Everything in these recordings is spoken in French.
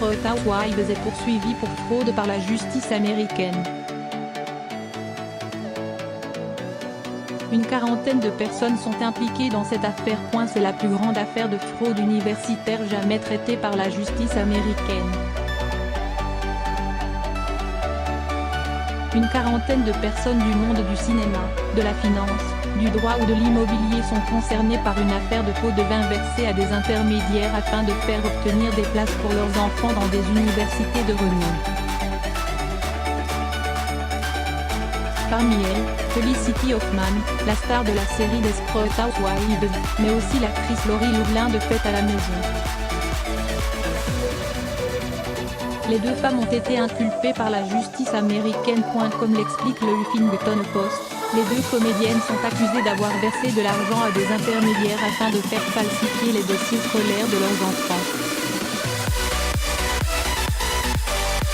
Desperate Housewives est poursuivie pour fraude par la justice américaine. Une quarantaine de personnes sont impliquées dans cette affaire. C'est la plus grande affaire de fraude universitaire jamais traitée par la justice américaine. Une quarantaine de personnes du monde du cinéma, de la finance, du droit ou de l'immobilier sont concernées par une affaire de pots de vin versés à des intermédiaires afin de faire obtenir des places pour leurs enfants dans des universités de renom. Parmi elles, Felicity Huffman, la star de la série Desperate Housewives, mais aussi l'actrice Lori Loughlin de Fête à la maison. Les deux femmes ont été inculpées par la justice américaine. Comme l'explique le Huffington Post, les deux comédiennes sont accusées d'avoir versé de l'argent à des intermédiaires afin de faire falsifier les dossiers scolaires de leurs enfants.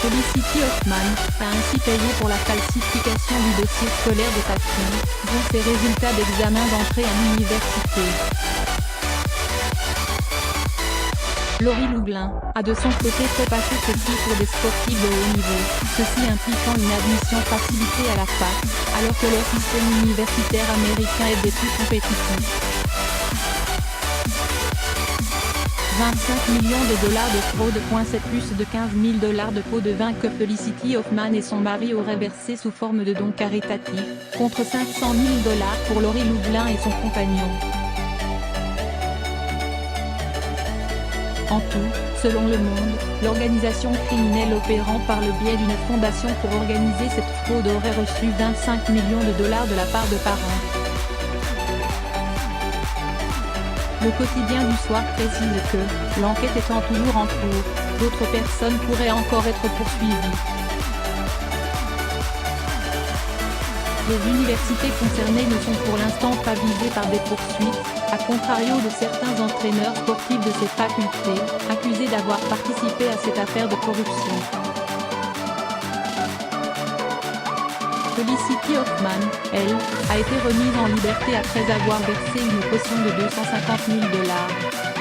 Felicity Huffman a ainsi payé pour la falsification du dossier scolaire de sa fille, dont ses résultats d'examen d'entrée à l'université. Lori Loughlin a de son côté fait passer ceci pour des sportifs de haut niveau, ceci impliquant une admission facilitée à la fac, alors que leur système universitaire américain est des plus compétitifs. 25 millions de dollars de fraude. C'est plus de 15 000 dollars de pots de vin que Felicity Huffman et son mari auraient versé sous forme de dons caritatifs, contre 500 000 dollars pour Lori Loughlin et son compagnon. En tout, selon Le Monde, l'organisation criminelle opérant par le biais d'une fondation pour organiser cette fraude aurait reçu 25 millions de dollars de la part de parents. Le quotidien du soir précise que, l'enquête étant toujours en cours, d'autres personnes pourraient encore être poursuivies. Les universités concernées ne sont pour l'instant pas visées par des poursuites, à contrario de certains entraîneurs sportifs de ces facultés, accusés d'avoir participé à cette affaire de corruption. Felicity Huffman, elle, a été remise en liberté après avoir versé une caution de 250 000 dollars.